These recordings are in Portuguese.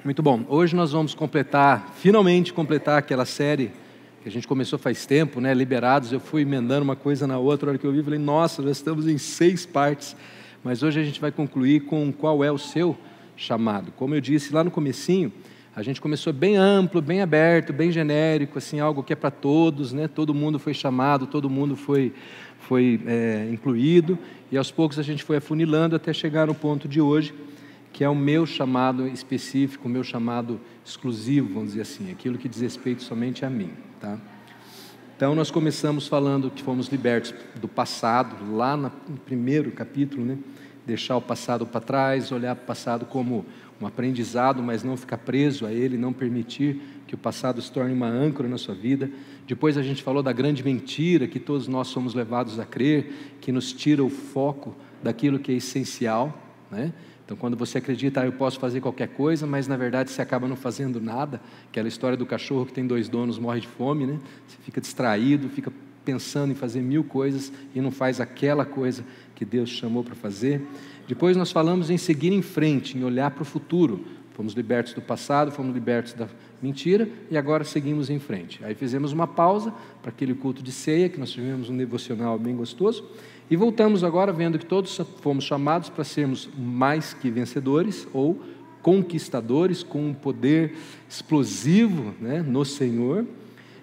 Muito bom. Hoje nós vamos finalmente completar aquela série que a gente começou faz tempo, né? Liberados. Eu fui emendando uma coisa na outra. A hora que eu vi, falei, nossa, já estamos em 6 partes. Mas hoje a gente vai concluir com qual é o seu chamado. Como eu disse lá no comecinho, a gente começou bem amplo, bem aberto, bem genérico, assim, algo que é para todos, né? Todo mundo foi chamado, todo mundo foi incluído. E aos poucos a gente foi afunilando até chegar no ponto de hoje, que é o meu chamado específico, o meu chamado exclusivo, vamos dizer assim, aquilo que diz respeito somente a mim, tá? Então nós começamos falando que fomos libertos do passado, lá no primeiro capítulo, né? Deixar o passado para trás, olhar para o passado como um aprendizado, mas não ficar preso a ele, não permitir que o passado se torne uma âncora na sua vida. Depois a gente falou da grande mentira que todos nós somos levados a crer, que nos tira o foco daquilo que é essencial, né? Então, quando você acredita, eu posso fazer qualquer coisa, mas na verdade você acaba não fazendo nada. Aquela história do cachorro que tem 2 donos, morre de fome, né? Você fica distraído, fica pensando em fazer 1000 coisas e não faz aquela coisa que Deus chamou para fazer. Depois nós falamos em seguir em frente, em olhar para o futuro. Fomos libertos do passado, fomos libertos da mentira e agora seguimos em frente. Aí fizemos uma pausa para aquele culto de ceia, que nós tivemos um devocional bem gostoso. E voltamos agora vendo que todos fomos chamados para sermos mais que vencedores ou conquistadores com um poder explosivo, né, no Senhor.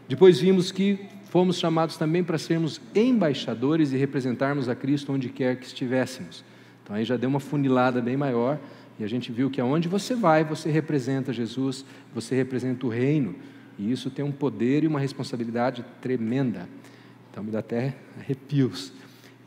Depois vimos que fomos chamados também para sermos embaixadores e representarmos a Cristo onde quer que estivéssemos. Então aí já deu uma funilada bem maior e a gente viu que aonde você vai, você representa Jesus, você representa o reino. E isso tem um poder e uma responsabilidade tremenda. Então me dá até arrepios.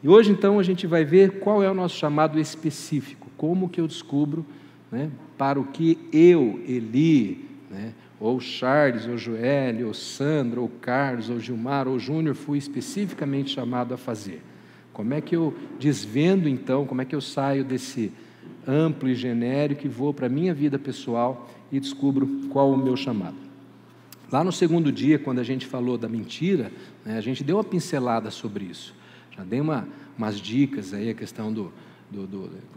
E hoje, então, a gente vai ver qual é o nosso chamado específico, como que eu descubro, né, para o que eu, Eli, né, ou Charles, ou Joel, ou Sandra, ou Carlos, ou Gilmar, ou Júnior, fui especificamente chamado a fazer. Como é que eu desvendo, então, como é que eu saio desse amplo e genérico e vou para a minha vida pessoal e descubro qual o meu chamado. Lá no segundo dia, quando a gente falou da mentira, né, a gente deu uma pincelada sobre isso. Já dei umas dicas aí, a questão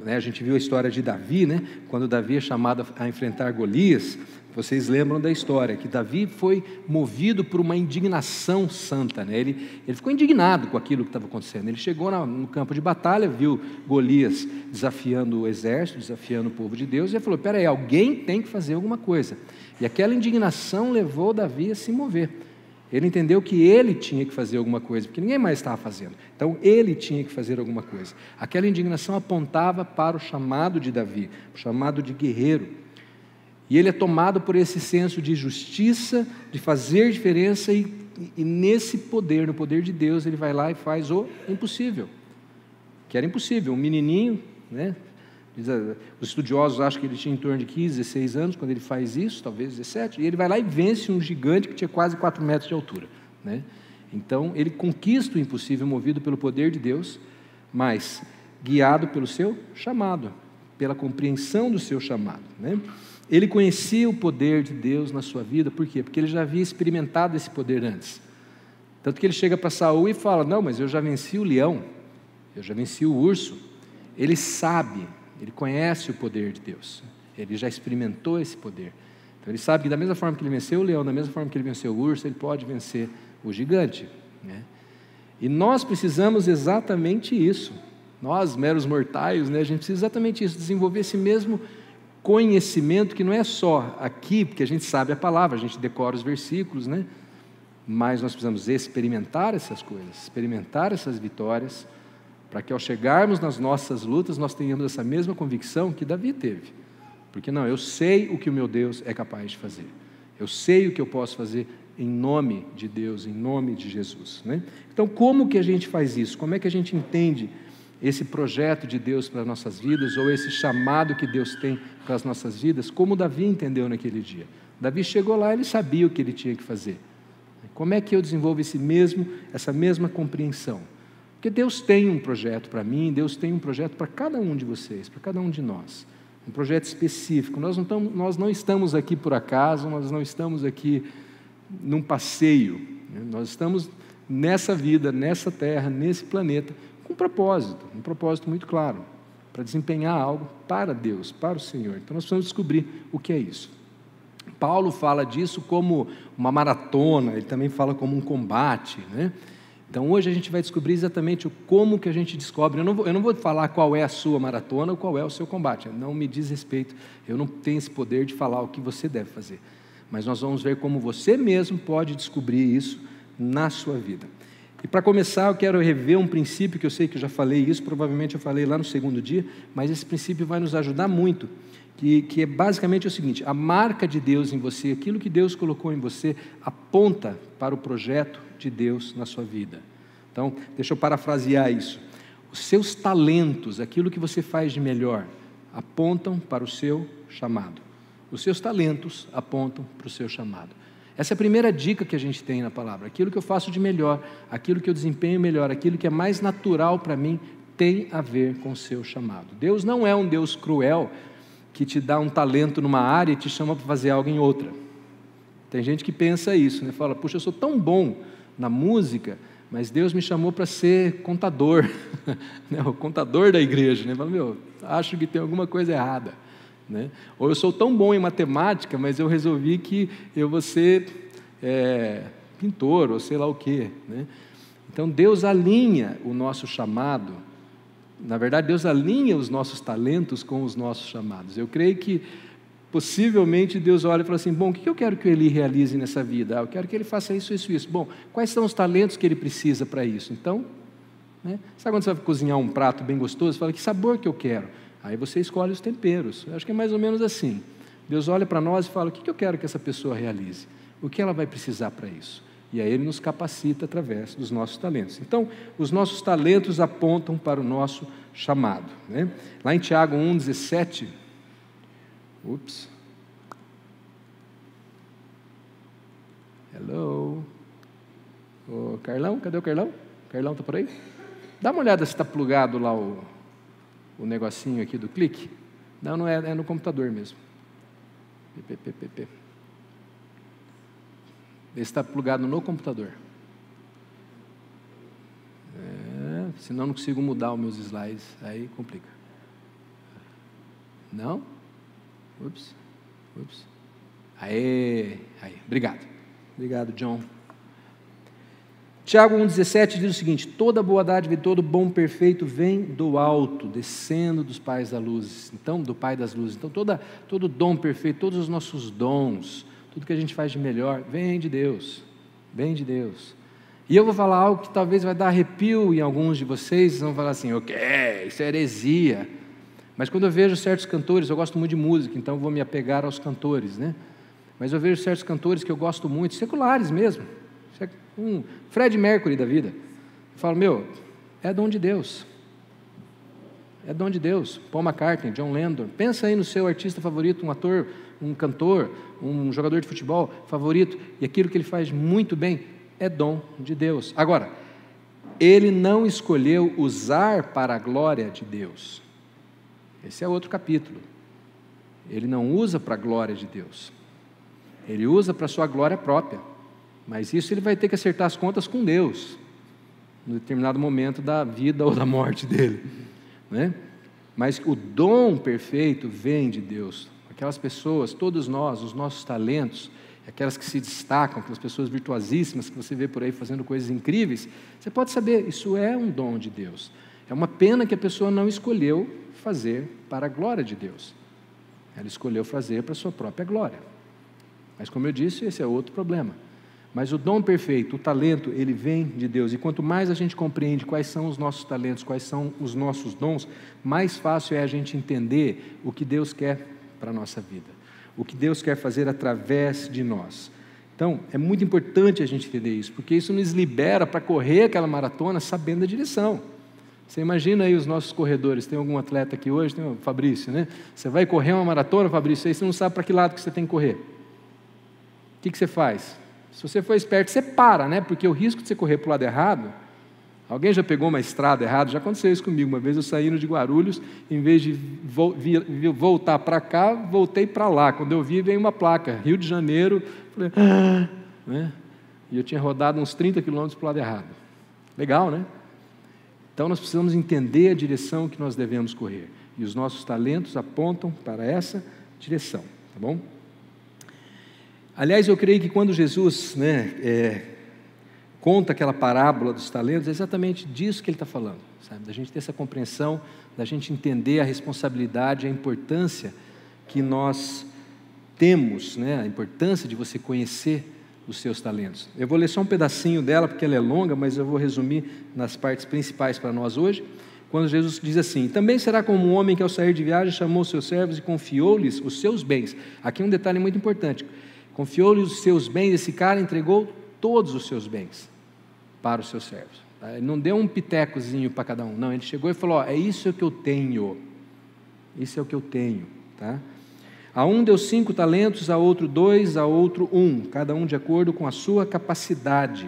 né, a gente viu a história de Davi, né? Quando Davi é chamado a enfrentar Golias, vocês lembram da história, que Davi foi movido por uma indignação santa, né? Ele ficou indignado com aquilo que estava acontecendo. Ele chegou no campo de batalha, viu Golias desafiando o exército, desafiando o povo de Deus, e ele falou, peraí, alguém tem que fazer alguma coisa. E aquela indignação levou Davi a se mover. Ele entendeu que ele tinha que fazer alguma coisa, porque ninguém mais estava fazendo. Então, ele tinha que fazer alguma coisa. Aquela indignação apontava para o chamado de Davi, o chamado de guerreiro. E ele é tomado por esse senso de justiça, de fazer diferença, e nesse poder, no poder de Deus, ele vai lá e faz o impossível. Que era impossível, um menininho, né? Os estudiosos acham que ele tinha em torno de 15, 16 anos, quando ele faz isso, talvez 17, e ele vai lá e vence um gigante que tinha quase 4 metros de altura, né? Então, ele conquista o impossível, movido pelo poder de Deus, mas guiado pelo seu chamado, pela compreensão do seu chamado, né? Ele conhecia o poder de Deus na sua vida, por quê? Porque ele já havia experimentado esse poder antes. Tanto que ele chega para Saul e fala, não, mas eu já venci o leão, eu já venci o urso. Ele sabe, ele conhece o poder de Deus, ele já experimentou esse poder. Então ele sabe que da mesma forma que ele venceu o leão, da mesma forma que ele venceu o urso, ele pode vencer o gigante, né? E nós precisamos exatamente isso. Nós, meros mortais, né, a gente precisa exatamente isso, desenvolver esse mesmo conhecimento, que não é só aqui, porque a gente sabe a palavra, a gente decora os versículos, né? Mas nós precisamos experimentar essas coisas, experimentar essas vitórias, para que ao chegarmos nas nossas lutas, nós tenhamos essa mesma convicção que Davi teve. Porque não, eu sei o que o meu Deus é capaz de fazer. Eu sei o que eu posso fazer em nome de Deus, em nome de Jesus, né? Então, como que a gente faz isso? Como é que a gente entende esse projeto de Deus para as nossas vidas, ou esse chamado que Deus tem para as nossas vidas, como Davi entendeu naquele dia? Davi chegou lá, ele sabia o que ele tinha que fazer. Como é que eu desenvolvo essa mesma compreensão? Porque Deus tem um projeto para mim, Deus tem um projeto para cada um de vocês, para cada um de nós. Um projeto específico. Nós não estamos aqui por acaso, nós não estamos aqui num passeio, né? Nós estamos nessa vida, nessa terra, nesse planeta, com um propósito muito claro, para desempenhar algo para Deus, para o Senhor. Então nós precisamos descobrir o que é isso. Paulo fala disso como uma maratona, ele também fala como um combate, né? Então hoje a gente vai descobrir exatamente como que a gente descobre. Eu não vou falar qual é a sua maratona ou qual é o seu combate, não me diz respeito, eu não tenho esse poder de falar o que você deve fazer, mas nós vamos ver como você mesmo pode descobrir isso na sua vida. E para começar eu quero rever um princípio que eu sei que eu já falei isso, provavelmente eu falei lá no segundo dia, mas esse princípio vai nos ajudar muito, que é basicamente o seguinte: a marca de Deus em você, aquilo que Deus colocou em você, aponta para o projeto de Deus na sua vida. Então, deixa eu parafrasear isso. Os seus talentos, aquilo que você faz de melhor, apontam para o seu chamado. Os seus talentos apontam para o seu chamado. Essa é a primeira dica que a gente tem na palavra. Aquilo que eu faço de melhor, aquilo que eu desempenho melhor, aquilo que é mais natural para mim, tem a ver com o seu chamado. Deus não é um Deus cruel que te dá um talento numa área e te chama para fazer algo em outra. Tem gente que pensa isso, né? Fala, puxa, eu sou tão bom na música, mas Deus me chamou para ser contador, né? O contador da igreja, né? Fala, meu, acho que tem alguma coisa errada, né? Ou eu sou tão bom em matemática, mas eu resolvi que eu vou ser pintor, ou sei lá o quê, né? Então Deus alinha o nosso chamado. Na verdade, Deus alinha os nossos talentos com os nossos chamados. Eu creio que, possivelmente, Deus olha e fala assim, bom, o que eu quero que o Eli realize nessa vida? Eu quero que ele faça isso, isso, isso. Bom, quais são os talentos que ele precisa para isso? Então, né? Sabe quando você vai cozinhar um prato bem gostoso? Você fala, que sabor que eu quero? Aí você escolhe os temperos. Eu acho que é mais ou menos assim. Deus olha para nós e fala, o que eu quero que essa pessoa realize? O que ela vai precisar para isso? E aí Ele nos capacita através dos nossos talentos. Então, os nossos talentos apontam para o nosso chamado, né? Lá em Tiago 1,17, hello, ô Carlão, cadê o Carlão? Carlão está por aí? Dá uma olhada se está plugado lá o negocinho aqui do clique. Não é no computador mesmo. Ele está plugado no computador. Senão não consigo mudar os meus slides, aí complica. Não? Aí, obrigado, John. Tiago 1,17 diz o seguinte, toda boa dádiva e todo bom perfeito vem do alto, descendo dos pais da luz, então, do Pai das luzes. Então, todo dom perfeito, todos os nossos dons, tudo que a gente faz de melhor, vem de Deus, E eu vou falar algo que talvez vai dar arrepio em alguns de vocês, vão falar assim, ok, isso é heresia. Mas quando eu vejo certos cantores, eu gosto muito de música, então eu vou me apegar aos cantores, né? Mas eu vejo certos cantores que eu gosto muito, seculares mesmo, Fred Mercury da vida. Eu falo, meu, é dom de Deus. É dom de Deus. Paul McCartney, John Lennon. Pensa aí no seu artista favorito, um ator, um cantor, um jogador de futebol favorito, e aquilo que ele faz muito bem é dom de Deus. Agora, ele não escolheu usar para a glória de Deus. Esse é outro capítulo. Ele não usa para a glória de Deus. Ele usa para a sua glória própria. Mas isso ele vai ter que acertar as contas com Deus, no determinado momento da vida ou da morte dele, né? Mas o dom perfeito vem de Deus. Aquelas pessoas, todos nós, os nossos talentos, aquelas que se destacam, aquelas pessoas virtuosíssimas que você vê por aí fazendo coisas incríveis, você pode saber, isso é um dom de Deus. É uma pena que a pessoa não escolheu fazer para a glória de Deus. Ela escolheu fazer para a sua própria glória. Mas como eu disse, esse é outro problema. Mas o dom perfeito, o talento, ele vem de Deus. E quanto mais a gente compreende quais são os nossos talentos, quais são os nossos dons, mais fácil é a gente entender o que Deus quer para a nossa vida. O que Deus quer fazer através de nós. Então, é muito importante a gente entender isso, porque isso nos libera para correr aquela maratona sabendo a direção. Você imagina aí os nossos corredores, tem algum atleta aqui hoje, tem o Fabrício, né? Você vai correr uma maratona, Fabrício, aí você não sabe para que lado que você tem que correr. O que você faz? Se você for esperto, você para, né? Porque o risco de você correr para o lado errado, alguém já pegou uma estrada errada? Já aconteceu isso comigo. Uma vez eu saí de Guarulhos, em vez de voltar para cá, voltei para lá. Quando eu vi, veio uma placa, Rio de Janeiro, falei, né? E eu tinha rodado uns 30 quilômetros para o lado errado. Legal, né? Então nós precisamos entender a direção que nós devemos correr. E os nossos talentos apontam para essa direção, tá bom? Aliás, eu creio que quando Jesus, conta aquela parábola dos talentos, é exatamente disso que ele está falando, sabe? Da gente ter essa compreensão, da gente entender a responsabilidade, a importância que nós temos, a importância de você conhecer os seus talentos. Eu vou ler só um pedacinho dela, porque ela é longa, mas eu vou resumir nas partes principais para nós hoje. Quando Jesus diz assim: também será como um homem que ao sair de viagem chamou seus servos e confiou-lhes os seus bens. Aqui um detalhe muito importante: confiou-lhes os seus bens. Esse cara entregou todos os seus bens para os seus servos. Ele não deu um pitecozinho para cada um, não, ele chegou e falou: é isso que eu tenho, isso é o que eu tenho, tá? A um deu 5 talentos, a outro 2, a outro 1, cada um de acordo com a sua capacidade.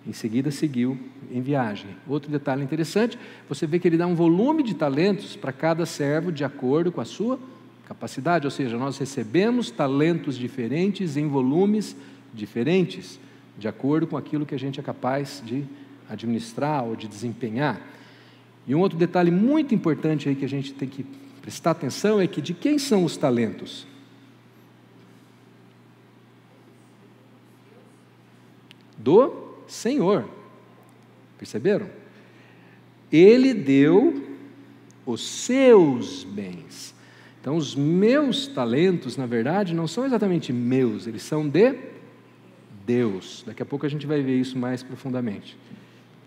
Em seguida seguiu em viagem. Outro detalhe interessante, você vê que ele dá um volume de talentos para cada servo de acordo com a sua capacidade, ou seja, nós recebemos talentos diferentes em volumes diferentes, de acordo com aquilo que a gente é capaz de administrar ou de desempenhar. E um outro detalhe muito importante aí que a gente tem que prestar atenção é que de quem são os talentos? Do Senhor. Perceberam? Ele deu os seus bens. Então, os meus talentos, na verdade, não são exatamente meus, eles são de Deus. Daqui a pouco a gente vai ver isso mais profundamente.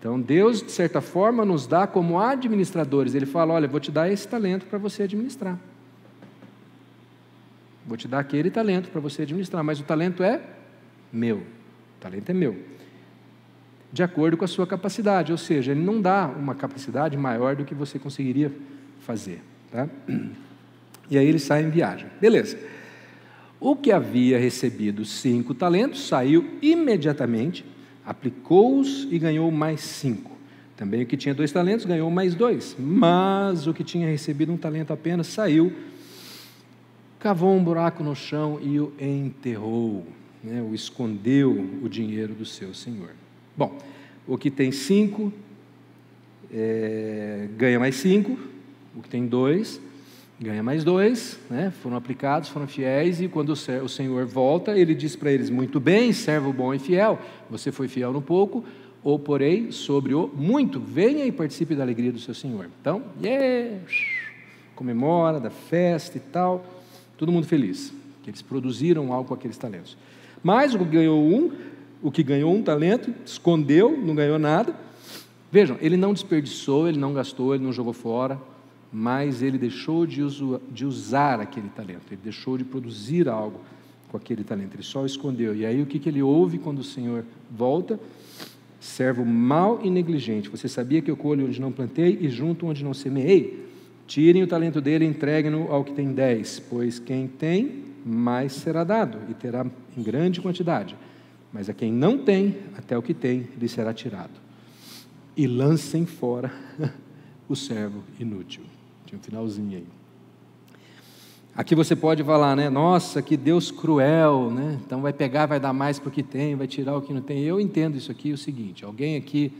Então, Deus, de certa forma, nos dá como administradores. Ele fala: olha, vou te dar esse talento para você administrar. Vou te dar aquele talento para você administrar, mas o talento é meu. O talento é meu. De acordo com a sua capacidade, ou seja, ele não dá uma capacidade maior do que você conseguiria fazer, tá? E aí ele sai em viagem. Beleza. O que havia recebido 5 talentos saiu imediatamente, aplicou-os e ganhou mais 5. Também o que tinha 2 talentos ganhou mais 2. Mas o que tinha recebido 1 talento apenas saiu, cavou um buraco no chão e o enterrou, o escondeu o dinheiro do seu senhor. Bom, o que tem 5 ganha mais 5, o que tem 2 ganha mais 2, foram aplicados, foram fiéis, e quando o Senhor volta, ele diz para eles: muito bem, servo bom e fiel, você foi fiel no pouco, ou porém sobre o muito, venha e participe da alegria do seu Senhor. Então, comemora, dá festa e tal, todo mundo feliz, que eles produziram algo com aqueles talentos. Mas o que ganhou 1 talento, escondeu, não ganhou nada. Vejam, ele não desperdiçou, ele não gastou, ele não jogou fora, mas ele deixou de usar aquele talento, ele deixou de produzir algo com aquele talento, ele só o escondeu. E aí o que ele ouve quando o Senhor volta? Servo mau e negligente, você sabia que eu colho onde não plantei e junto onde não semeei? Tirem o talento dele e entreguem-no ao que tem 10, pois quem tem, mais será dado, e terá em grande quantidade. Mas a quem não tem, até o que tem, lhe será tirado. E lancem fora o servo inútil. Tinha um finalzinho aí. Aqui você pode falar, nossa, que Deus cruel, então vai pegar, vai dar mais porque tem, vai tirar o que não tem. Eu entendo isso aqui, o seguinte: alguém aqui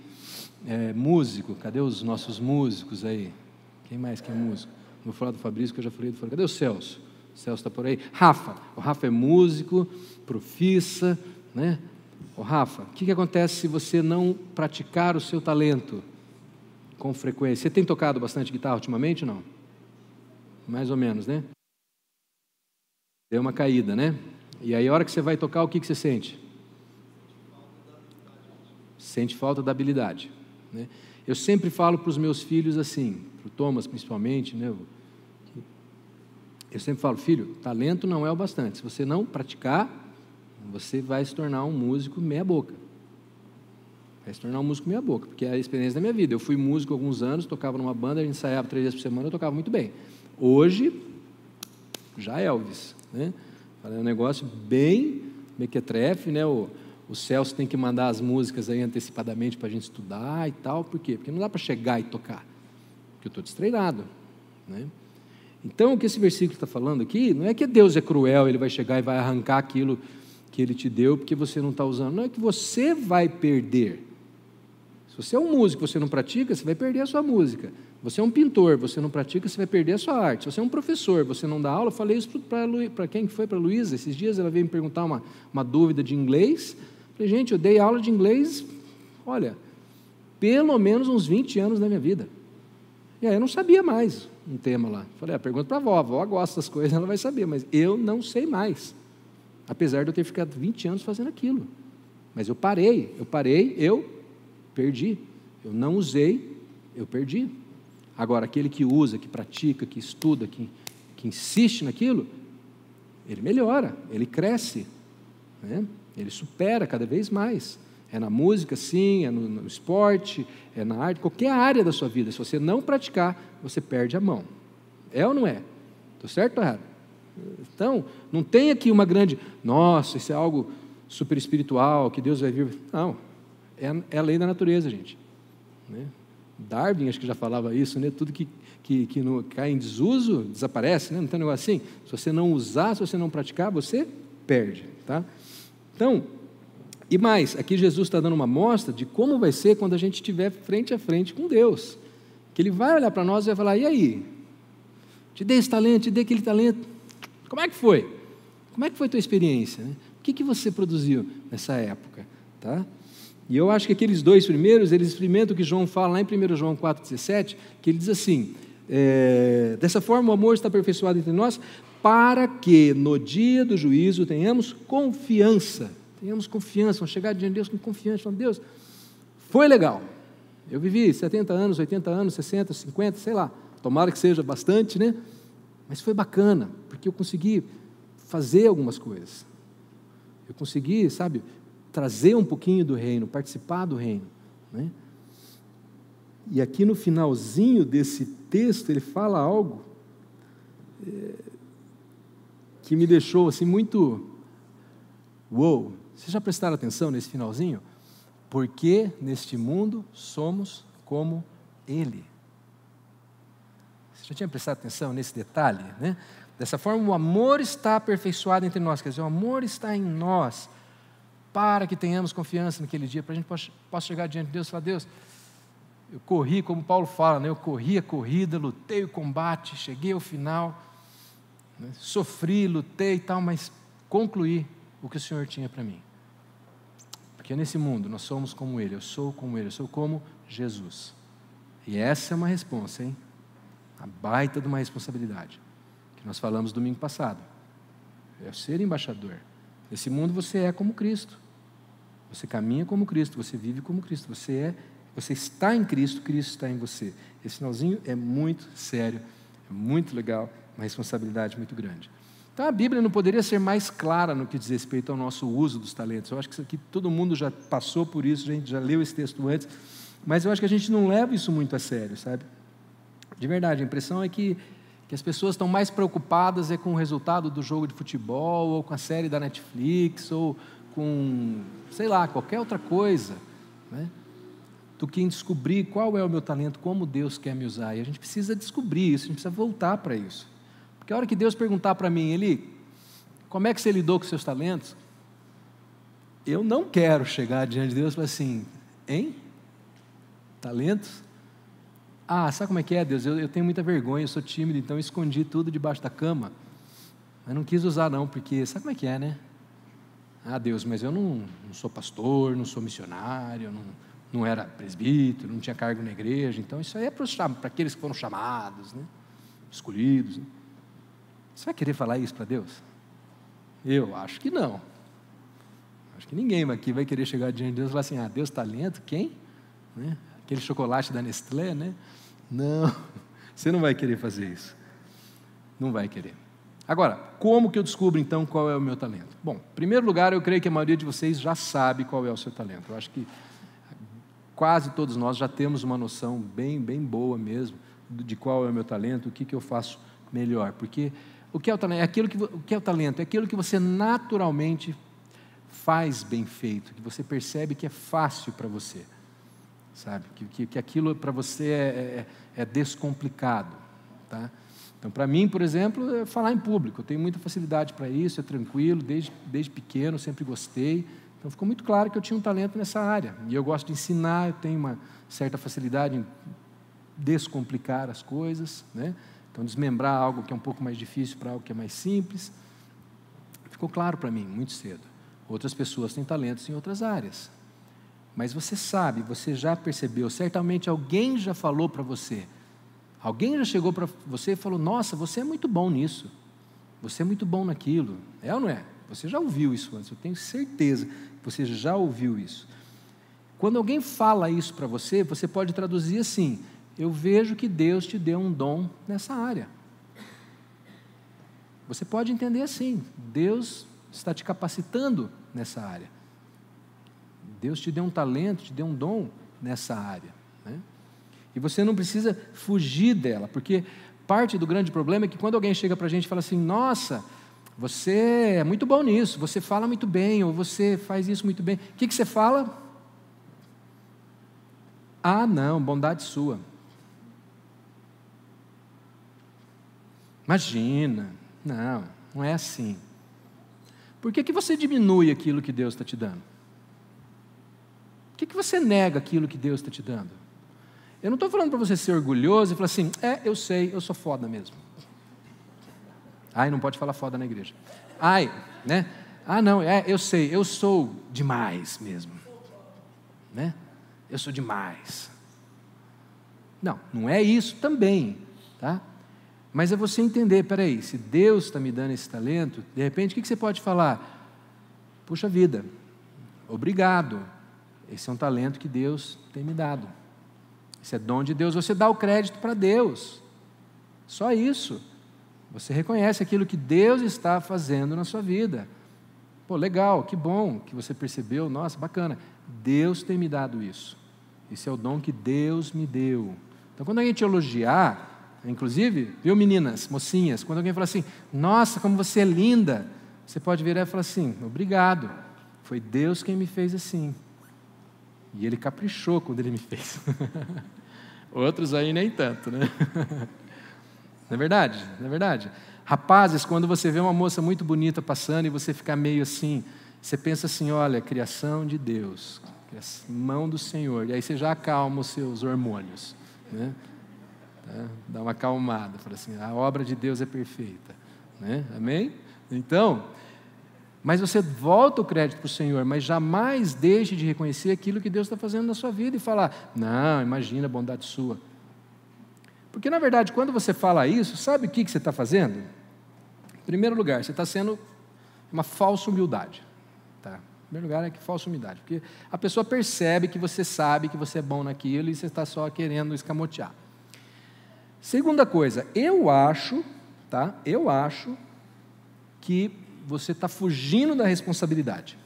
é músico, cadê os nossos músicos aí? Quem mais que é músico? Não vou falar do Fabrício, que eu já falei do Fabrício. Cadê o Celso? O Celso está por aí? Rafa, o Rafa é músico, profissa, Ô Rafa, o que acontece se você não praticar o seu talento com frequência? Você tem tocado bastante guitarra ultimamente ou não? Mais ou menos, Deu uma caída, E aí a hora que você vai tocar, o que você sente? Sente falta da habilidade, Eu sempre falo para os meus filhos assim, para o Thomas principalmente, Eu sempre falo: filho, talento não é o bastante. Se você não praticar, você vai se tornar um músico meia boca. Vai se tornar um músico meia boca, porque é a experiência da minha vida. Eu fui músico há alguns anos, tocava numa banda, a gente ensaiava 3 vezes por semana, eu tocava muito bem. Hoje, já Elvis, É um negócio bem mequetrefe, O Celso tem que mandar as músicas aí antecipadamente para a gente estudar e tal. Por quê? Porque não dá para chegar e tocar, porque eu estou destreinado, Então, o que esse versículo está falando aqui, não é que Deus é cruel, Ele vai chegar e vai arrancar aquilo que Ele te deu porque você não está usando. Não, é que você vai perder. Se você é um músico e você não pratica, você vai perder a sua música. Você é um pintor, você não pratica, você vai perder a sua arte. Se você é um professor, você não dá aula, eu falei isso para quem foi? Para a Luísa. Esses dias ela veio me perguntar uma dúvida de inglês. Eu falei, gente, eu dei aula de inglês, olha, pelo menos uns 20 anos da minha vida. E aí eu não sabia mais um tema lá. Eu falei, pergunta para a avó gosta das coisas, ela vai saber, mas eu não sei mais. Apesar de eu ter ficado 20 anos fazendo aquilo. Mas eu parei, eu perdi. Eu não usei, eu perdi. Agora, aquele que usa, que pratica, que estuda, que insiste naquilo, ele melhora, ele cresce, né? Ele supera cada vez mais. É na música, sim, é no esporte, é na arte, qualquer área da sua vida. Se você não praticar, você perde a mão. É ou não é? Estou certo ou errado? Então, não tem aqui uma grande, nossa, isso é algo super espiritual, que Deus vai vir. Não, é a lei da natureza, gente. Né? Darwin, acho que já falava isso, né? Tudo que cai em desuso, desaparece, né? Não tem um negócio assim? Se você não usar, se você não praticar, você perde, tá? Então, e mais, aqui Jesus está dando uma amostra de como vai ser quando a gente estiver frente a frente com Deus, que Ele vai olhar para nós e vai falar, e aí? Te dei esse talento, te dei aquele talento, como é que foi? Como é que foi a tua experiência? Né? O que você produziu nessa época? Tá? E eu acho que aqueles dois primeiros, eles experimentam o que João fala lá em 1 João 4,17, que ele diz assim, dessa forma o amor está aperfeiçoado entre nós, para que no dia do juízo tenhamos confiança, vamos chegar diante de Deus com confiança, falando, Deus, foi legal, eu vivi 70 anos, 80 anos, 60, 50, sei lá, tomara que seja bastante, né? Mas foi bacana, porque eu consegui fazer algumas coisas, eu consegui, sabe, trazer um pouquinho do reino, participar do reino, né? E aqui no finalzinho desse texto, ele fala algo que me deixou assim muito, uou, vocês já prestaram atenção nesse finalzinho? Porque neste mundo somos como Ele. Você já tinha prestado atenção nesse detalhe, né? Dessa forma o amor está aperfeiçoado entre nós, quer dizer, o amor está em nós, para que tenhamos confiança naquele dia, para a gente possa chegar diante de Deus e falar, Deus, eu corri, como Paulo fala, né? Eu corri a corrida, lutei o combate, cheguei ao final, né? Sofri, lutei e tal, mas concluí o que o Senhor tinha para mim. Porque nesse mundo nós somos como Ele, eu sou como Ele, eu sou como Jesus. E essa é uma responsa, hein? A baita de uma responsabilidade, que nós falamos domingo passado. É ser embaixador. Nesse mundo você é como Cristo. Você caminha como Cristo, você vive como Cristo, você está em Cristo, Cristo está em você. Esse finalzinho é muito sério, é muito legal, uma responsabilidade muito grande. Então a Bíblia não poderia ser mais clara no que diz respeito ao nosso uso dos talentos. Eu acho que isso aqui todo mundo já passou por isso, a gente já leu esse texto antes, mas eu acho que a gente não leva isso muito a sério, sabe? De verdade, a impressão é que as pessoas estão mais preocupadas com o resultado do jogo de futebol, ou com a série da Netflix, ou com, sei lá, qualquer outra coisa, né? Do que em descobrir qual é o meu talento, como Deus quer me usar. E a gente precisa descobrir isso, a gente precisa voltar para isso. Porque a hora que Deus perguntar para mim, Eli, como é que você lidou com seus talentos? Eu não quero chegar diante de Deus e falar assim, hein? Talentos? Ah, sabe como é que é, Deus? Eu tenho muita vergonha, eu sou tímido, então eu escondi tudo debaixo da cama. Mas não quis usar não, porque sabe como é que é, né? Ah, Deus, mas eu não sou pastor, não sou missionário, não era presbítero, não tinha cargo na igreja, então isso aí é para aqueles que foram chamados, né? Escolhidos. Né? Você vai querer falar isso para Deus? Eu acho que não. Acho que ninguém aqui vai querer chegar diante de Deus e falar assim, Deus, talento, quem? Né? Aquele chocolate da Nestlé, né? Não, você não vai querer fazer isso. Não vai querer. Agora, como que eu descubro então qual é o meu talento? Bom, em primeiro lugar, eu creio que a maioria de vocês já sabe qual é o seu talento. Eu acho que quase todos nós já temos uma noção bem boa mesmo de qual é o meu talento, o que eu faço melhor. Porque o que é o talento? O que é o talento? É aquilo que você naturalmente faz bem feito, que você percebe que é fácil para você, sabe? Que aquilo para você é descomplicado, tá? Então, para mim, por exemplo, é falar em público. Eu tenho muita facilidade para isso, é tranquilo, desde pequeno, sempre gostei. Então, ficou muito claro que eu tinha um talento nessa área. E eu gosto de ensinar, eu tenho uma certa facilidade em descomplicar as coisas, né? Então desmembrar algo que é um pouco mais difícil para algo que é mais simples. Ficou claro para mim muito cedo. Outras pessoas têm talentos em outras áreas. Mas você sabe, você já percebeu, certamente alguém já falou para você, alguém já chegou para você e falou: nossa, você é muito bom nisso, você é muito bom naquilo. É ou não é? Você já ouviu isso antes, eu tenho certeza que você já ouviu isso. Quando alguém fala isso para você, você pode traduzir assim: eu vejo que Deus te deu um dom nessa área. Você pode entender assim: Deus está te capacitando nessa área. Deus te deu um talento, te deu um dom nessa área, né? E você não precisa fugir dela, porque parte do grande problema é que quando alguém chega para a gente e fala assim: nossa, você é muito bom nisso, você fala muito bem, ou você faz isso muito bem. O que você fala? Ah, não, bondade sua. Imagina, não é assim. Por que você diminui aquilo que Deus está te dando? Por que você nega aquilo que Deus está te dando? Eu não estou falando para você ser orgulhoso e falar assim: eu sei, eu sou foda mesmo. Ai, não pode falar foda na igreja. Ai, né? Ah, não, eu sei, eu sou demais mesmo. Né? Eu sou demais. Não é isso também, tá? Mas é você entender, peraí, se Deus está me dando esse talento, de repente o que você pode falar? Puxa vida, obrigado, esse é um talento que Deus tem me dado, esse é dom de Deus, você dá o crédito para Deus, só isso, você reconhece aquilo que Deus está fazendo na sua vida. Pô, legal, que bom que você percebeu, nossa, bacana, Deus tem me dado isso, esse é o dom que Deus me deu. Então quando a gente elogiar, inclusive, viu meninas, mocinhas, quando alguém fala assim: nossa, como você é linda, você pode virar e falar assim: obrigado, foi Deus quem me fez assim, e Ele caprichou quando Ele me fez. Outros aí nem tanto, né? Não é verdade? Não é verdade? Rapazes, quando você vê uma moça muito bonita passando e você fica meio assim, você pensa assim: olha, criação de Deus, mão do Senhor, e aí você já acalma os seus hormônios, né? Dá uma acalmada, fala assim: a obra de Deus é perfeita, né? Amém? Então, mas você volta o crédito para o Senhor, mas jamais deixe de reconhecer aquilo que Deus está fazendo na sua vida e falar: não, imagina a bondade sua. Porque na verdade, quando você fala isso, sabe o que você está fazendo? Em primeiro lugar, você está sendo uma falsa humildade, tá? Em primeiro lugar é que falsa humildade, porque a pessoa percebe que você sabe que você é bom naquilo e você está só querendo escamotear. Segunda coisa, eu acho que você está fugindo da responsabilidade.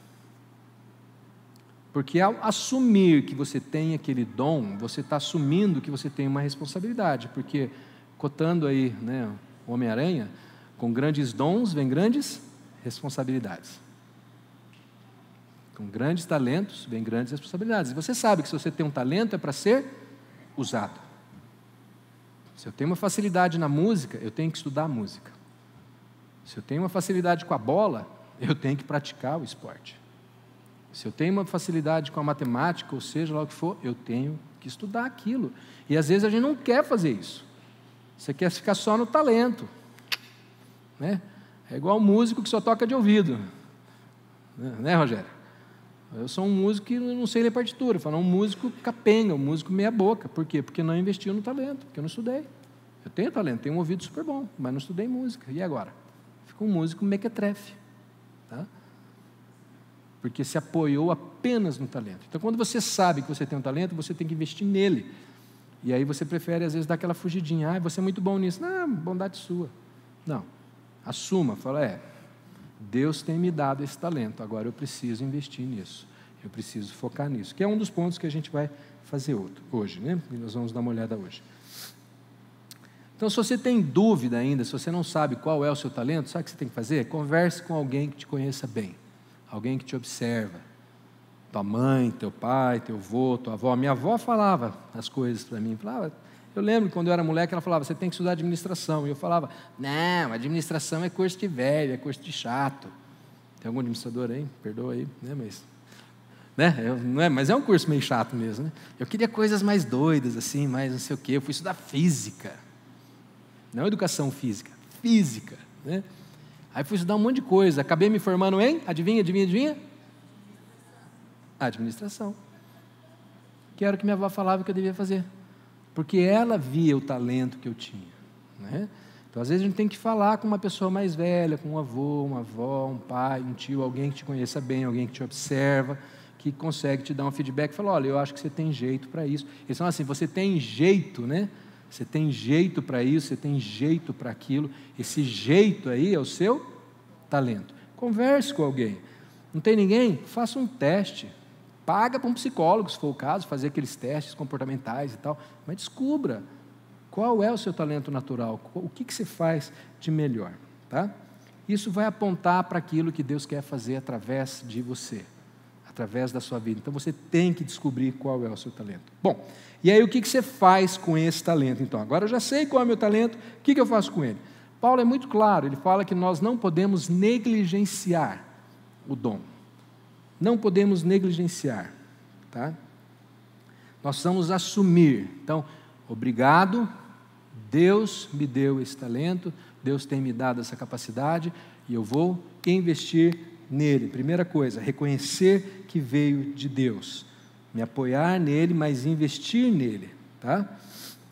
Porque ao assumir que você tem aquele dom, você está assumindo que você tem uma responsabilidade. Porque, cotando aí, né, o Homem-Aranha, com grandes dons vem grandes responsabilidades. Com grandes talentos vem grandes responsabilidades. E você sabe que se você tem um talento é para ser usado. Se eu tenho uma facilidade na música, eu tenho que estudar música. Se eu tenho uma facilidade com a bola, eu tenho que praticar o esporte. Se eu tenho uma facilidade com a matemática, ou seja lá o que for, eu tenho que estudar aquilo. E às vezes a gente não quer fazer isso. Você quer ficar só no talento, né? É igual um músico que só toca de ouvido, né, Rogério? Eu sou um músico que não sei ler partitura. Eu falo, um músico capenga, um músico meia boca. Por quê? Porque não investiu no talento, porque eu não estudei. Eu tenho talento, tenho um ouvido super bom, mas não estudei música. E agora? Fico um músico mequetrefe, tá? Porque se apoiou apenas no talento. Então, quando você sabe que você tem um talento, você tem que investir nele. E aí você prefere, às vezes, dar aquela fugidinha. Ah, você é muito bom nisso. Não, bondade sua. Não. Assuma, fala, Deus tem me dado esse talento, agora eu preciso investir nisso. Eu preciso focar nisso. Que é um dos pontos que a gente vai fazer hoje, né? E nós vamos dar uma olhada hoje. Então, se você tem dúvida ainda, se você não sabe qual é o seu talento, sabe o que você tem que fazer? Converse com alguém que te conheça bem. Alguém que te observa, tua mãe, teu pai, teu avô, tua avó. Minha avó falava as coisas para mim, eu lembro que quando eu era moleque, ela falava, você tem que estudar administração, e eu falava, não, administração é curso de velho, é curso de chato. Tem algum administrador aí? Perdoa aí, né, mas né? Não é, mas é um curso meio chato mesmo, né? Eu queria coisas mais doidas, assim, mais não sei o quê. Eu fui estudar física, não educação física, física, né? Aí fui estudar um monte de coisa, acabei me formando em, adivinha? Administração. Que era o que minha avó falava que eu devia fazer, porque ela via o talento que eu tinha, né? Então, às vezes, a gente tem que falar com uma pessoa mais velha, com um avô, uma avó, um pai, um tio, alguém que te conheça bem, alguém que te observa, que consegue te dar um feedback, fala, olha, eu acho que você tem jeito para isso. Eles falam assim, você tem jeito, né? Você tem jeito para isso, você tem jeito para aquilo. Esse jeito aí é o seu talento. Converse com alguém. Não tem ninguém? Faça um teste. Paga para um psicólogo, se for o caso, fazer aqueles testes comportamentais e tal, mas descubra qual é o seu talento natural, o que você faz de melhor, tá? Isso vai apontar para aquilo que Deus quer fazer através de você, através da sua vida. Então você tem que descobrir qual é o seu talento. Bom, e aí o que você faz com esse talento? Então, agora eu já sei qual é o meu talento, o que eu faço com ele? Paulo é muito claro, ele fala que nós não podemos negligenciar o dom. Não podemos negligenciar, tá? Nós precisamos assumir. Então, obrigado, Deus me deu esse talento, Deus tem me dado essa capacidade e eu vou investir nele. Primeira coisa, reconhecer que veio de Deus, me apoiar nele, mas investir nele, tá?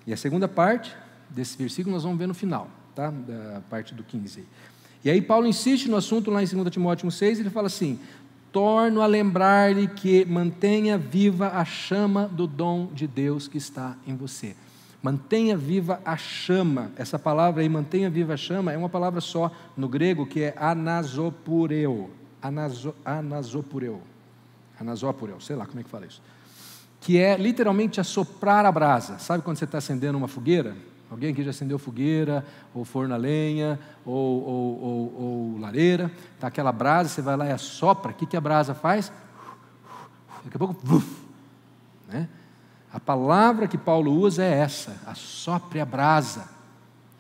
E a segunda parte desse versículo nós vamos ver no final, tá? Da parte do 15. E aí Paulo insiste no assunto lá em 2 Timóteo 6, ele fala assim, torno a lembrar-lhe que mantenha viva a chama do dom de Deus que está em você. Mantenha viva a chama. Essa palavra aí, mantenha viva a chama, é uma palavra só no grego que é anasopureo. Anasopureo, sei lá como é que fala isso. Que é literalmente assoprar a brasa. Sabe quando você está acendendo uma fogueira? Alguém aqui já acendeu fogueira, ou forno a lenha, ou lareira, está aquela brasa, você vai lá e assopra, o que a brasa faz? Daqui a pouco, né? A palavra que Paulo usa é essa, assopre a brasa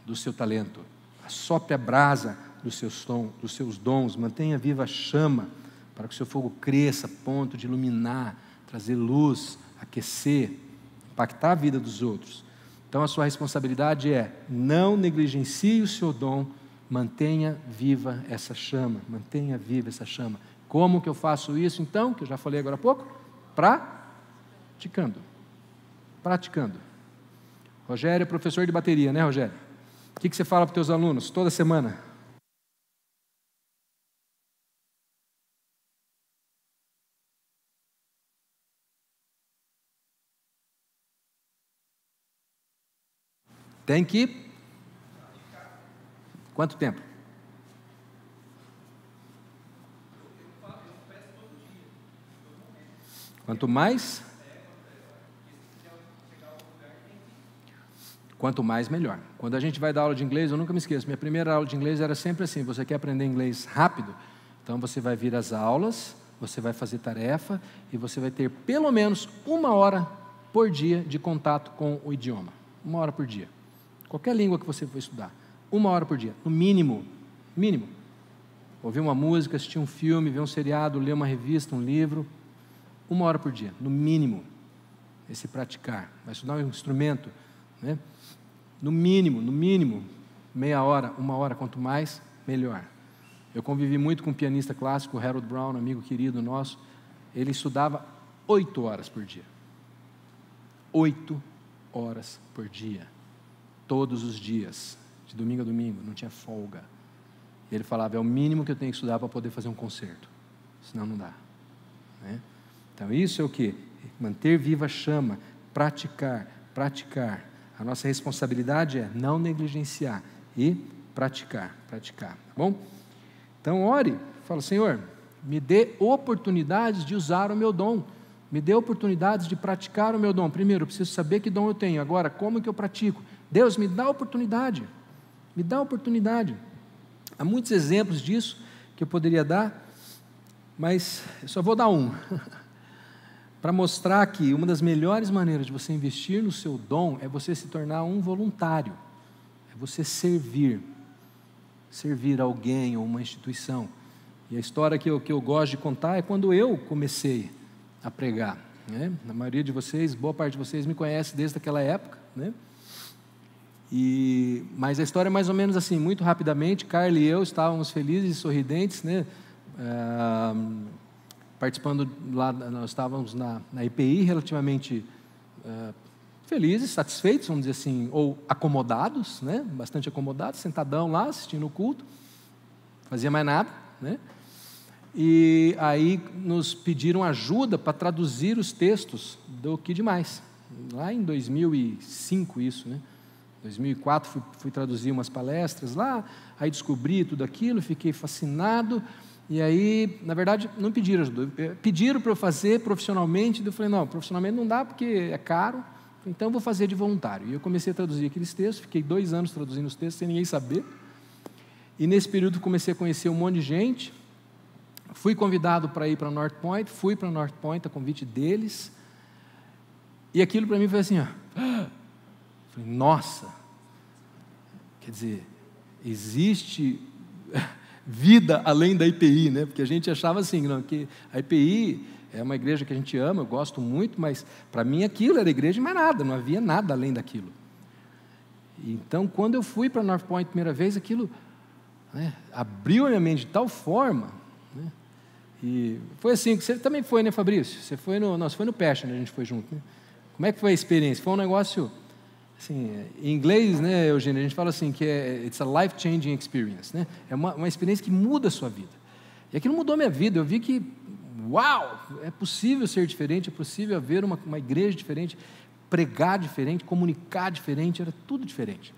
do seu talento, assopre a brasa dos seus dons, mantenha viva a chama, para que o seu fogo cresça a ponto de iluminar, trazer luz, aquecer, impactar a vida dos outros. Então a sua responsabilidade é, não negligencie o seu dom, mantenha viva essa chama, mantenha viva essa chama. Como que eu faço isso então, que eu já falei agora há pouco? Praticando. Rogério é professor de bateria, né, Rogério? O que você fala para os teus alunos toda semana? Tem que... Quanto tempo? Quanto mais, melhor. Quando a gente vai dar aula de inglês, eu nunca me esqueço, minha primeira aula de inglês era sempre assim, você quer aprender inglês rápido? Então você vai vir às aulas, você vai fazer tarefa, e você vai ter pelo menos 1 hora por dia de contato com o idioma. 1 hora por dia. Qualquer língua que você for estudar. 1 hora por dia, no mínimo. Ouvir uma música, assistir um filme, ver um seriado, ler uma revista, um livro. 1 hora por dia, no mínimo. Esse praticar. Vai estudar um instrumento, né? No mínimo, meia hora, 1 hora, quanto mais, melhor. Eu convivi muito com um pianista clássico, Harold Brown, amigo querido nosso. Ele estudava 8 horas por dia. 8 horas por dia. Todos os dias, de domingo a domingo, não tinha folga. E ele falava, é o mínimo que eu tenho que estudar para poder fazer um concerto. Senão não dá. Né? Então isso é o quê? Manter viva a chama, praticar. A nossa responsabilidade é não negligenciar e praticar, tá bom? Então ore, fala, Senhor, me dê oportunidades de usar o meu dom, me dê oportunidades de praticar o meu dom. Primeiro, eu preciso saber que dom eu tenho, agora, como que eu pratico? Deus, me dá oportunidade, Há muitos exemplos disso que eu poderia dar, mas eu só vou dar um, para mostrar que uma das melhores maneiras de você investir no seu dom é você se tornar um voluntário, é você servir alguém ou uma instituição. E a história que eu gosto de contar é quando eu comecei a pregar, né? A maioria de vocês, boa parte de vocês me conhece desde aquela época, né? Mas a história é mais ou menos assim, muito rapidamente. Carla e eu estávamos felizes e sorridentes, né? Participando lá, nós estávamos na EPI relativamente felizes, satisfeitos, vamos dizer assim, ou acomodados, né? Bastante acomodados, sentadão lá, assistindo o culto, fazia mais nada, né? E aí nos pediram ajuda para traduzir os textos do Que Demais, lá em 2005 isso, né? 2004 fui traduzir umas palestras lá, aí descobri tudo aquilo, fiquei fascinado, e aí, na verdade, não pediram ajuda, pediram para eu fazer profissionalmente, eu falei, não, profissionalmente não dá porque é caro, então eu vou fazer de voluntário. E eu comecei a traduzir aqueles textos, fiquei 2 anos traduzindo os textos sem ninguém saber, e nesse período comecei a conhecer um monte de gente, fui convidado para ir para North Point, fui para North Point a convite deles, e aquilo para mim foi assim, ó, falei, nossa, quer dizer, existe vida além da IPI, né? Porque a gente achava assim, não, que a IPI é uma igreja que a gente ama, eu gosto muito, mas para mim aquilo era igreja e mais nada, não havia nada além daquilo. Então, quando eu fui para North Point a primeira vez, aquilo, né, abriu a minha mente de tal forma, né? E foi assim, que você também foi, né, Fabrício? Você foi no Passion, a gente foi junto, né? Como é que foi a experiência? Foi um negócio, assim, em inglês, né, Eugênio, a gente fala assim, que it's a life-changing experience, né? É uma experiência que muda a sua vida. E aquilo mudou a minha vida, eu vi que, uau, é possível ser diferente, é possível haver uma igreja diferente, pregar diferente, comunicar diferente, era tudo diferente.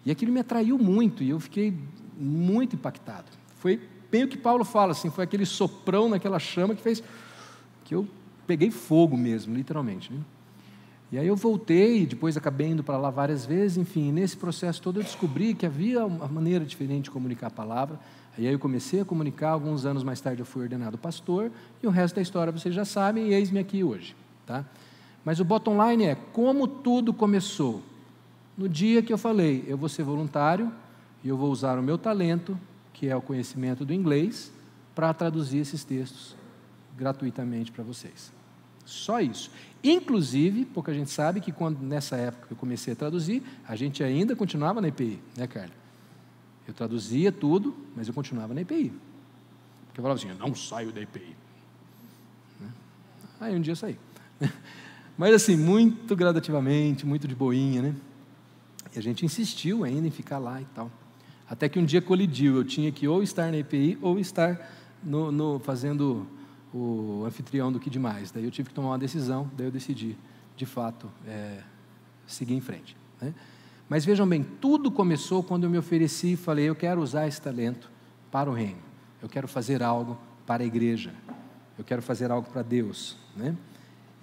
E aquilo me atraiu muito, e eu fiquei muito impactado. Foi bem o que Paulo fala, assim, foi aquele soprão naquela chama que fez que eu peguei fogo mesmo, literalmente, né? E aí eu voltei, depois acabei indo para lá várias vezes, enfim, nesse processo todo eu descobri que havia uma maneira diferente de comunicar a palavra, e aí eu comecei a comunicar, alguns anos mais tarde eu fui ordenado pastor, e o resto da história vocês já sabem, e eis-me aqui hoje, tá? Mas o bottom line é, como tudo começou? No dia que eu falei, eu vou ser voluntário, e eu vou usar o meu talento, que é o conhecimento do inglês, para traduzir esses textos gratuitamente para vocês. Só isso. Inclusive, pouca gente sabe que nessa época que eu comecei a traduzir, a gente ainda continuava na EPI, né, Carla? Eu traduzia tudo, mas eu continuava na EPI. Porque eu falava assim, eu não saio da EPI. Aí um dia eu saí. Mas assim, muito gradativamente, muito de boinha, né? E a gente insistiu ainda em ficar lá e tal. Até que um dia colidiu, eu tinha que ou estar na EPI ou estar fazendo o anfitrião do Que Demais. Daí eu tive que tomar uma decisão, daí eu decidi, de fato, seguir em frente, né? Mas vejam bem, tudo começou quando eu me ofereci e falei, eu quero usar esse talento para o reino, eu quero fazer algo para a igreja, eu quero fazer algo para Deus, né?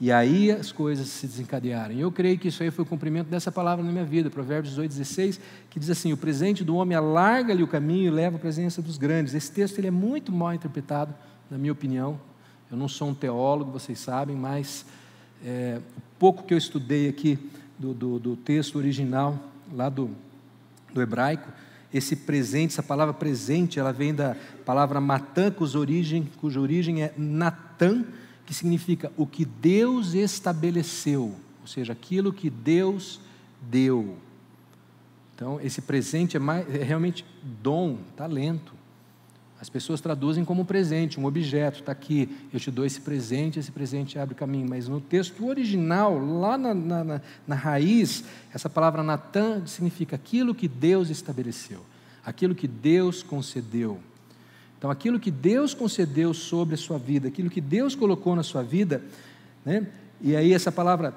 E aí as coisas se desencadearam. E eu creio que isso aí foi o cumprimento dessa palavra na minha vida, Provérbios 18:16, que diz assim, o presente do homem alarga-lhe o caminho e leva à presença dos grandes. Esse texto ele é muito mal interpretado, na minha opinião. Eu não sou um teólogo, vocês sabem, mas o pouco que eu estudei aqui do texto original, lá do hebraico, esse presente, essa palavra presente, ela vem da palavra matã, cuja origem é Natã, que significa o que Deus estabeleceu, ou seja, aquilo que Deus deu. Então, esse presente é realmente dom, talento. As pessoas traduzem como presente, um objeto, está aqui, eu te dou esse presente abre caminho, mas no texto original, lá na raiz, essa palavra Natã significa aquilo que Deus estabeleceu, aquilo que Deus concedeu. Então, aquilo que Deus concedeu sobre a sua vida, aquilo que Deus colocou na sua vida, né? E aí essa palavra,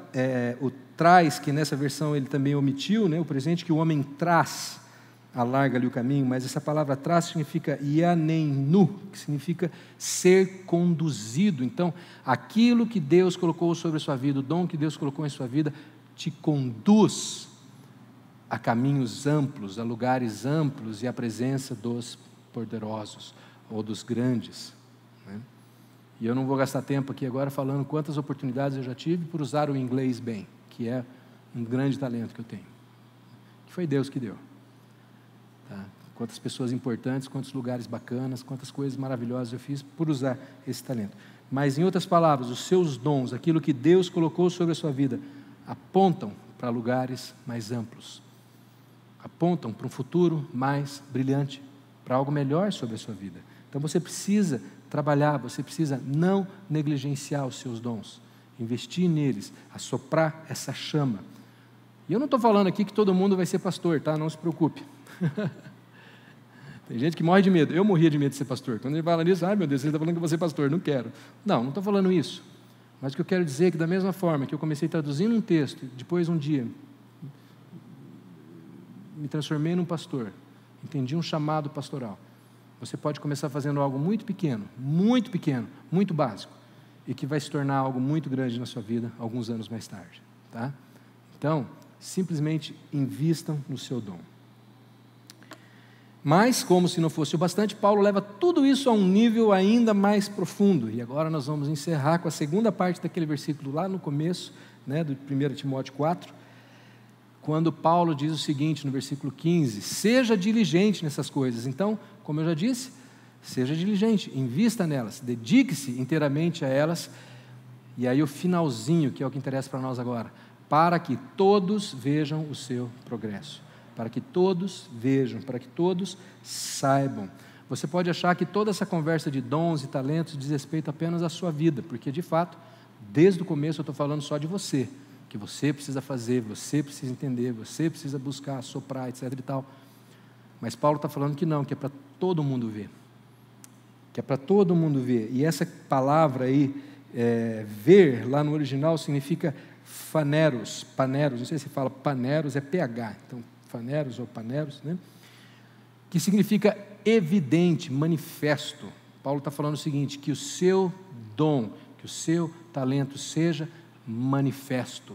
o traz, que nessa versão ele também omitiu, né? O presente que o homem traz, alarga-lhe o caminho, mas essa palavra traz significa yanenu, que significa ser conduzido. Então, aquilo que Deus colocou sobre a sua vida, o dom que Deus colocou em sua vida, te conduz a caminhos amplos, a lugares amplos e à presença dos poderosos ou dos grandes, né? E eu não vou gastar tempo aqui agora falando quantas oportunidades eu já tive por usar o inglês bem, que é um grande talento que eu tenho, que foi Deus que deu, tá? Quantas pessoas importantes, quantos lugares bacanas, quantas coisas maravilhosas eu fiz por usar esse talento. Mas, em outras palavras, os seus dons, aquilo que Deus colocou sobre a sua vida, apontam para lugares mais amplos, apontam para um futuro mais brilhante, para algo melhor sobre a sua vida. Então você precisa trabalhar, você precisa não negligenciar os seus dons, investir neles, assoprar essa chama. E eu não estou falando aqui que todo mundo vai ser pastor, tá? Não se preocupe. Tem gente que morre de medo. Eu morria de medo de ser pastor. Quando ele fala nisso, ai meu Deus, ele está falando que eu vou ser pastor, não quero. Não estou falando isso. Mas o que eu quero dizer é que da mesma forma que eu comecei traduzindo um texto, depois um dia me transformei num pastor, entendi um chamado pastoral. Você pode começar fazendo algo muito pequeno, muito básico, e que vai se tornar algo muito grande na sua vida alguns anos mais tarde, tá? Então, simplesmente invistam no seu dom. Mas, como se não fosse o bastante, Paulo leva tudo isso a um nível ainda mais profundo. E agora nós vamos encerrar com a segunda parte daquele versículo lá no começo, né, do 1 Timóteo 4, quando Paulo diz o seguinte, no versículo 15, seja diligente nessas coisas. Então, como eu já disse, seja diligente, invista nelas, dedique-se inteiramente a elas. E aí o finalzinho, que é o que interessa para nós agora, para que todos vejam o seu progresso. Para que todos vejam, para que todos saibam. Você pode achar que toda essa conversa de dons e talentos diz respeito apenas à sua vida, porque de fato, desde o começo eu estou falando só de você, que você precisa fazer, você precisa entender, você precisa buscar, soprar, etc. e tal. Mas Paulo está falando que não, que é para todo mundo ver. Que é para todo mundo ver. E essa palavra aí, ver, lá no original, significa faneros, não sei se fala paneros, é PH, então faneros ou paneros, né? Que significa evidente, manifesto. Paulo está falando o seguinte, que o seu dom, que o seu talento seja manifesto,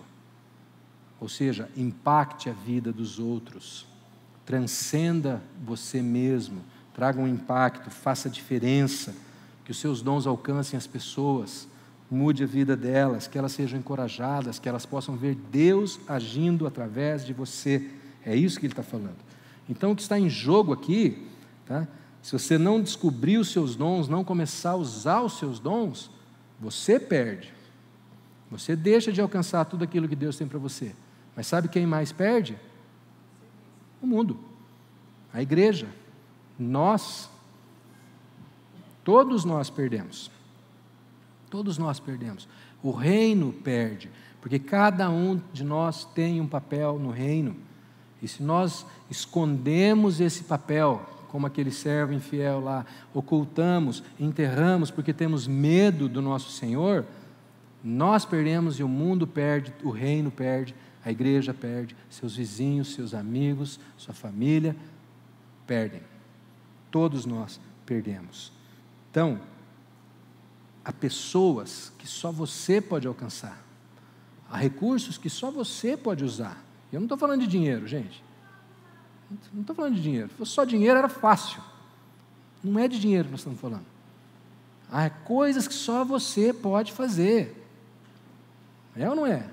ou seja, impacte a vida dos outros, transcenda você mesmo, traga um impacto, faça diferença, que os seus dons alcancem as pessoas, mude a vida delas, que elas sejam encorajadas, que elas possam ver Deus agindo através de você. É isso que ele está falando. Então, o que está em jogo aqui, tá? Se você não descobrir os seus dons, não começar a usar os seus dons, você perde. Você deixa de alcançar tudo aquilo que Deus tem para você. Mas sabe quem mais perde? O mundo, a igreja, nós, todos nós perdemos. Todos nós perdemos. O reino perde, porque cada um de nós tem um papel no reino. E se nós escondemos esse papel, como aquele servo infiel lá, ocultamos, enterramos, porque temos medo do nosso Senhor, nós perdemos e o mundo perde, o reino perde, a igreja perde, seus vizinhos, seus amigos, sua família perdem. Todos nós perdemos. Então, há pessoas que só você pode alcançar, há recursos que só você pode usar. Eu não estou falando de dinheiro, gente. Não estou falando de dinheiro. Se fosse só dinheiro, era fácil. Não é de dinheiro que nós estamos falando. Há coisas que só você pode fazer. É ou não é?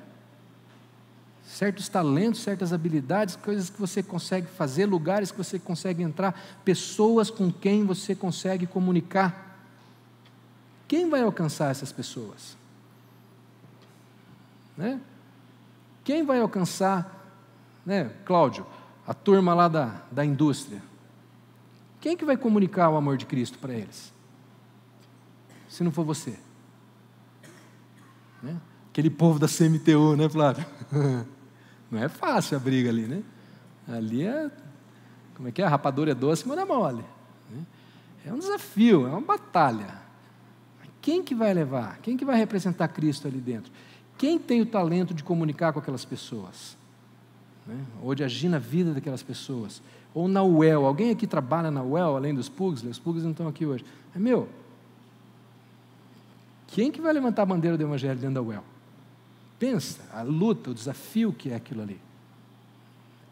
Certos talentos, certas habilidades, coisas que você consegue fazer, lugares que você consegue entrar, pessoas com quem você consegue comunicar. Quem vai alcançar essas pessoas? Né? Quem vai alcançar, né, Cláudio, a turma lá da indústria? Quem que vai comunicar o amor de Cristo para eles? Se não for você. Né? Aquele povo da CMTU, né, Flávio? Não é fácil a briga ali, né? Ali é, como é que é? A rapadura é doce, mas não é mole. Né? É um desafio, é uma batalha. Quem que vai levar? Quem que vai representar Cristo ali dentro? Quem tem o talento de comunicar com aquelas pessoas? Né? Ou de agir na vida daquelas pessoas? Ou na UEL? Alguém aqui trabalha na UEL, além dos Pugsley? Os Pugsley não estão aqui hoje. Quem que vai levantar a bandeira do Evangelho dentro da UEL? Pensa, a luta, o desafio que é aquilo ali.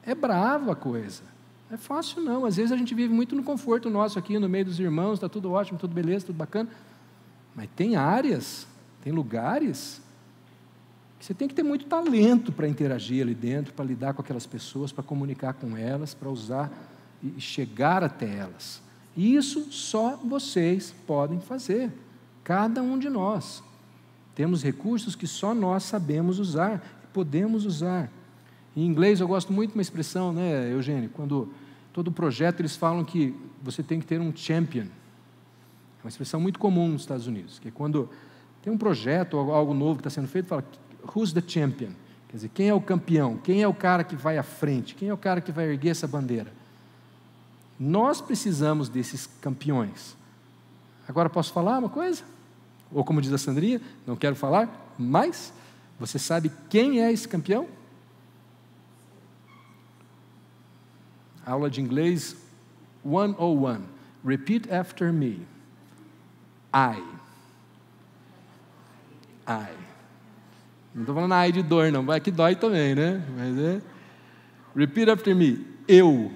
É brava a coisa. Não é fácil não. Às vezes a gente vive muito no conforto nosso aqui, no meio dos irmãos, está tudo ótimo, tudo beleza, tudo bacana. Mas tem áreas, tem lugares que você tem que ter muito talento para interagir ali dentro, para lidar com aquelas pessoas, para comunicar com elas, para usar e chegar até elas. E isso só vocês podem fazer. Cada um de nós. Temos recursos que só nós sabemos usar, e podemos usar. Em inglês eu gosto muito de uma expressão, né, Eugênio? Quando todo projeto eles falam que você tem que ter um champion. É uma expressão muito comum nos Estados Unidos, que é quando tem um projeto ou algo novo que está sendo feito, fala, who's the champion? Quer dizer, quem é o campeão? Quem é o cara que vai à frente? Quem é o cara que vai erguer essa bandeira? Nós precisamos desses campeões. Agora posso falar uma coisa? Ou como diz a Sandrinha, não quero falar, mas você sabe quem é esse campeão? Aula de inglês 101. Repeat after me. I. Não estou falando ai de dor, não. Vai que dói também, né? Mas é. Repeat after me. Eu.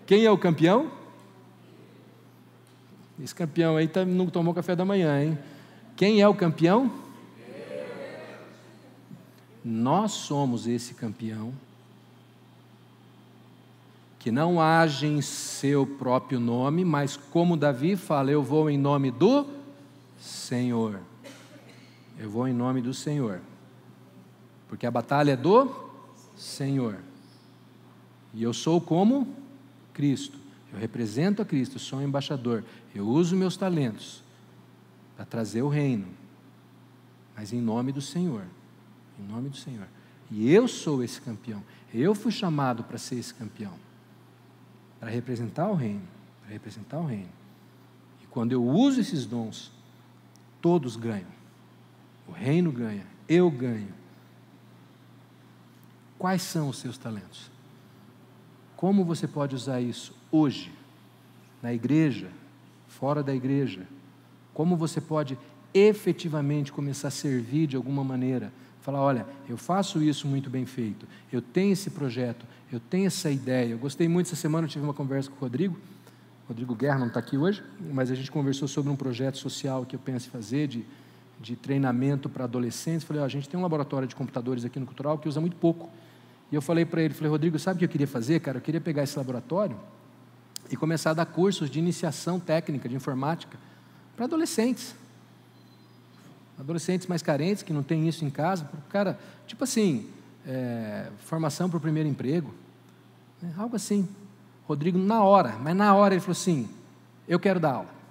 Quem é o campeão? Esse campeão aí não tomou café da manhã, hein? Quem é o campeão? Nós somos esse campeão que não age em seu próprio nome, mas como Davi fala, eu vou em nome do Senhor. Eu vou em nome do Senhor. Porque a batalha é do Senhor. E eu sou como Cristo. Eu represento a Cristo, sou um embaixador. Eu uso meus talentos para trazer o reino. Mas em nome do Senhor. Em nome do Senhor. E eu sou esse campeão. Eu fui chamado para ser esse campeão. Para representar o reino. Para representar o reino. E quando eu uso esses dons, todos ganham. O reino ganha. Eu ganho. Quais são os seus talentos? Como você pode usar isso hoje, na igreja, fora da igreja? Como você pode efetivamente começar a servir de alguma maneira? Falar, olha, eu faço isso muito bem feito, eu tenho esse projeto, eu tenho essa ideia. Eu gostei muito, essa semana eu tive uma conversa com o Rodrigo Guerra não está aqui hoje, mas a gente conversou sobre um projeto social que eu penso em fazer, de treinamento para adolescentes. Falei, a gente tem um laboratório de computadores aqui no Cultural que usa muito pouco. E eu falei para ele, Rodrigo, sabe o que eu queria fazer, cara? Eu queria pegar esse laboratório e começar a dar cursos de iniciação técnica, de informática, para adolescentes. Adolescentes mais carentes, que não têm isso em casa. Cara, tipo assim, formação para o primeiro emprego. Algo assim. Rodrigo, na hora ele falou assim, eu quero dar aula.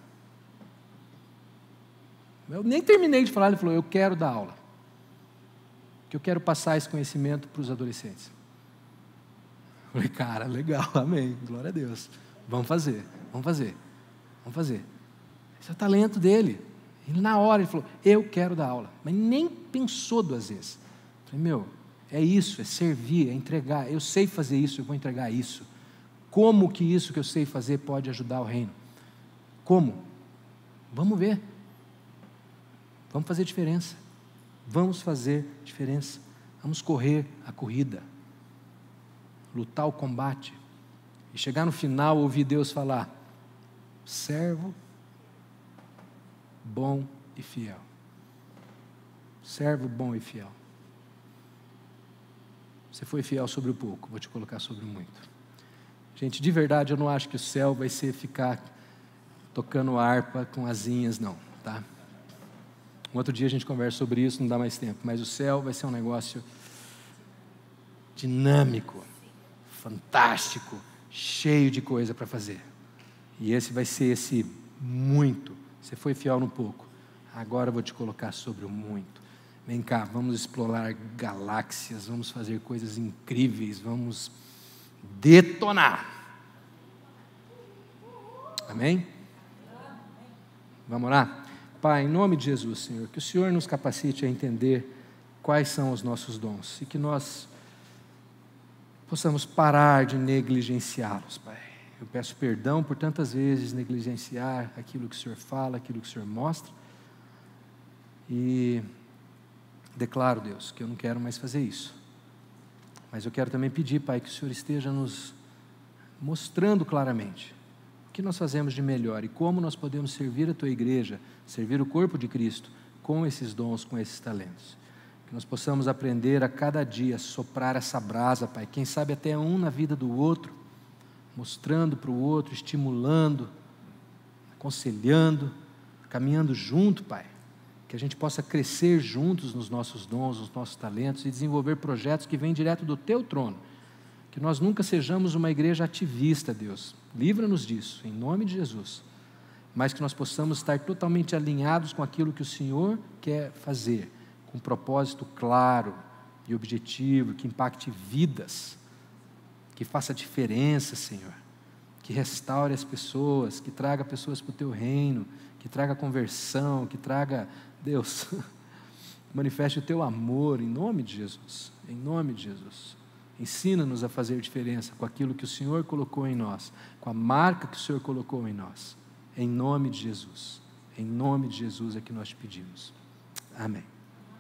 Eu nem terminei de falar, ele falou, eu quero dar aula. Que eu quero passar esse conhecimento para os adolescentes. Eu falei, cara, legal, amém, glória a Deus. Vamos fazer. Esse é o talento dele. Ele, na hora, ele falou, eu quero dar aula. Mas nem pensou duas vezes. Eu falei, é isso, é servir, é entregar. Eu sei fazer isso, eu vou entregar isso. Como que isso que eu sei fazer pode ajudar o reino? Como? Vamos ver. Vamos fazer diferença. Vamos fazer diferença. Vamos correr a corrida. Lutar o combate. E chegar no final, ouvir Deus falar, servo bom e fiel. Servo bom e fiel. Você foi fiel sobre o pouco, vou te colocar sobre o muito. Gente, de verdade, eu não acho que o céu vai ser ficar tocando harpa com asinhas, não, tá? Um outro dia a gente conversa sobre isso, não dá mais tempo, mas o céu vai ser um negócio dinâmico, fantástico, cheio de coisa para fazer. E esse vai ser esse muito. Você foi fiel no pouco, agora eu vou te colocar sobre o muito. Vem cá, vamos explorar galáxias, vamos fazer coisas incríveis, vamos detonar. Amém? Vamos orar? Pai, em nome de Jesus, Senhor, que o Senhor nos capacite a entender quais são os nossos dons e que nós possamos parar de negligenciá-los, Pai. Eu peço perdão por tantas vezes negligenciar aquilo que o Senhor fala, aquilo que o Senhor mostra, e declaro, Deus, que eu não quero mais fazer isso. Mas eu quero também pedir, Pai, que o Senhor esteja nos mostrando claramente o que nós fazemos de melhor e como nós podemos servir a Tua igreja, servir o corpo de Cristo com esses dons, com esses talentos. Que nós possamos aprender a cada dia soprar essa brasa, Pai, quem sabe até um na vida do outro, mostrando para o outro, estimulando, aconselhando, caminhando junto, Pai, que a gente possa crescer juntos nos nossos dons, nos nossos talentos e desenvolver projetos que vêm direto do Teu trono. Que nós nunca sejamos uma igreja ativista, Deus. Livra-nos disso, em nome de Jesus. Mas que nós possamos estar totalmente alinhados com aquilo que o Senhor quer fazer, com um propósito claro e objetivo, que impacte vidas, que faça diferença, Senhor, que restaure as pessoas, que traga pessoas para o Teu reino, que traga conversão, que traga, Deus, manifeste o Teu amor, em nome de Jesus, em nome de Jesus. Ensina-nos a fazer diferença com aquilo que o Senhor colocou em nós, com a marca que o Senhor colocou em nós, em nome de Jesus é que nós te pedimos. Amém.